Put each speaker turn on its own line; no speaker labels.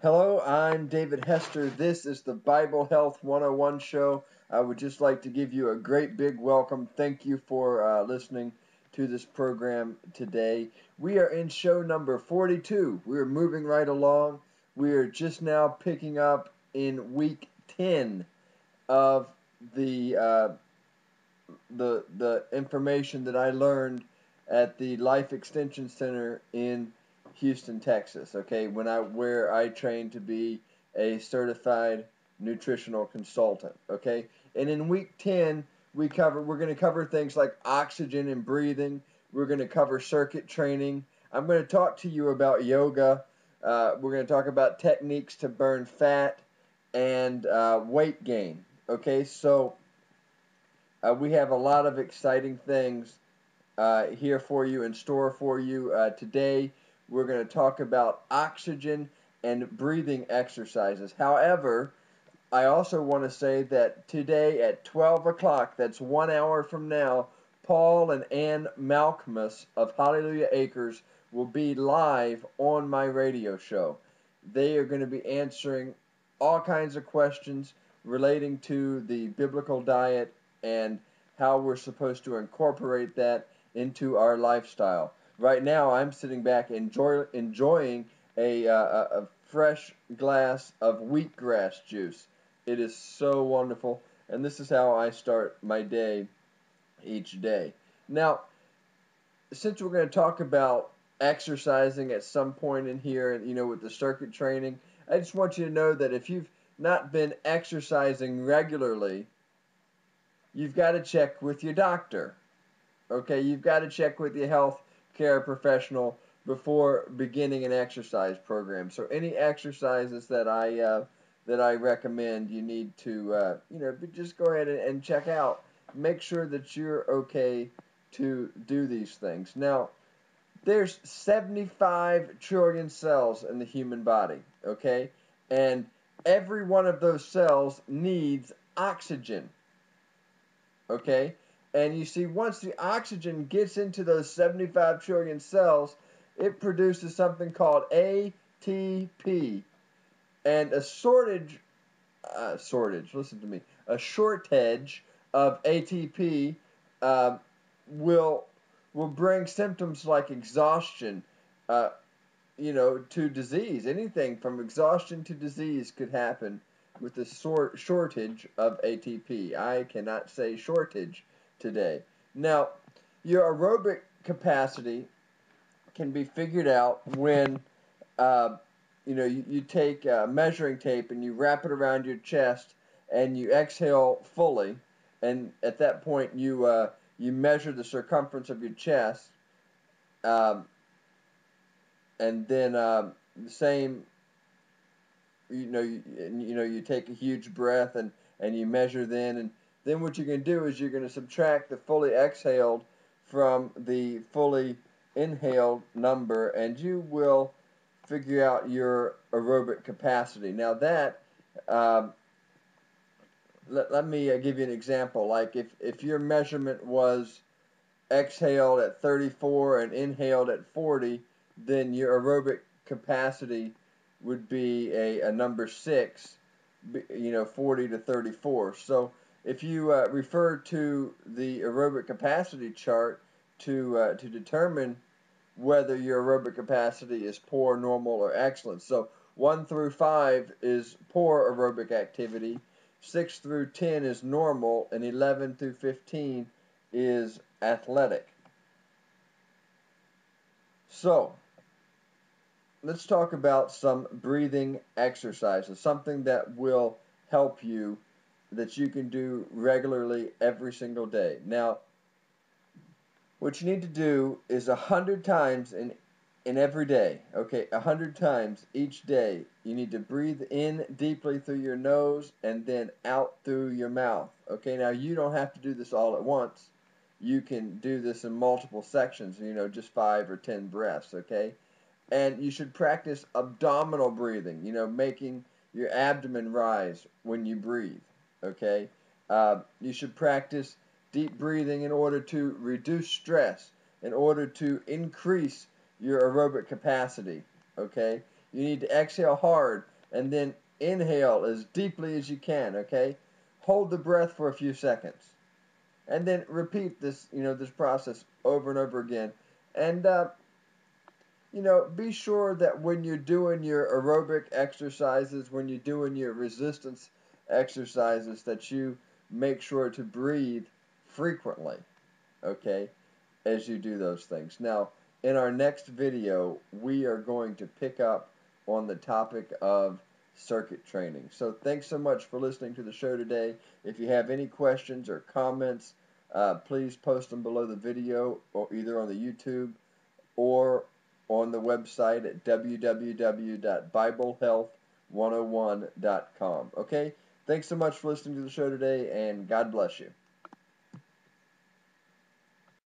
Hello, I'm David Hester. This is the Bible Health 101 show. I would just like to give you a great big welcome. Thank you for listening to this program today. We are in show number 42. We are moving right along. We are just now picking up in week 10 of the information that I learned at the Life Extension Center in Houston, Texas. Okay, where I trained to be a certified nutritional consultant. Okay, and in week 10 we're going to cover things like oxygen and breathing. We're going to cover circuit training. I'm going to talk to you about yoga. We're going to talk about techniques to burn fat and weight gain. Okay, so we have a lot of exciting things here for you, in store for you. Today, we're going to talk about oxygen and breathing exercises. However, I also want to say that today at 12 o'clock, that's 1 hour from now, Paul and Ann Malcolmus of Hallelujah Acres will be live on my radio show. They are going to be answering all kinds of questions relating to the biblical diet and how we're supposed to incorporate that into our lifestyle. Right now, I'm sitting back enjoying a fresh glass of wheatgrass juice. It is so wonderful, and this is how I start my day each day. Now, since we're going to talk about exercising at some point in here, and with the circuit training, I just want you to know that if you've not been exercising regularly, you've got to check with your doctor. Okay, you've got to check with your health care professional before beginning an exercise program. So any exercises that I recommend, you need to just go ahead and check out. Make sure that you're okay to do these things. Now, there's 75 trillion cells in the human body, okay? And every one of those cells needs oxygen, okay? And you see, once the oxygen gets into those 75 trillion cells, it produces something called ATP. And a shortage of ATP will bring symptoms like exhaustion, to disease. Anything from exhaustion to disease could happen with the shortage of ATP. I cannot say shortage today. Now, your aerobic capacity can be figured out when you take measuring tape and you wrap it around your chest and you exhale fully, and at that point you measure the circumference of your chest, um, and then the same you take a huge breath and you measure and then what you're going to do is you're going to subtract the fully exhaled from the fully inhaled number, and you will figure out your aerobic capacity. Now that let me give you an example. Like if your measurement was exhaled at 34 and inhaled at 40, then your aerobic capacity would be a number 6, 40 to 34. So if you refer to the aerobic capacity chart to determine whether your aerobic capacity is poor, normal, or excellent. So 1 through 5 is poor aerobic activity, 6 through 10 is normal, and 11 through 15 is athletic. So, let's talk about some breathing exercises, something that will help you, that you can do regularly every single day. Now, what you need to do is 100 times in every day, okay, 100 times each day. You need to breathe in deeply through your nose and then out through your mouth. Okay, now you don't have to do this all at once. You can do this in multiple sections, just 5 or 10 breaths, okay? And you should practice abdominal breathing, making your abdomen rise when you breathe, okay? You should practice deep breathing in order to reduce stress, in order to increase your aerobic capacity, okay? You need to exhale hard and then inhale as deeply as you can, okay? Hold the breath for a few seconds. And then repeat this, this process over and over again. And be sure that when you're doing your aerobic exercises, when you're doing your resistance exercises, that you make sure to breathe frequently, okay, as you do those things. Now, in our next video, we are going to pick up on the topic of circuit training. So thanks so much for listening to the show today. If you have any questions or comments, please post them below the video, or either on the YouTube or on the website at www.biblehealth101.com. Okay? Thanks so much for listening to the show today, and God bless you.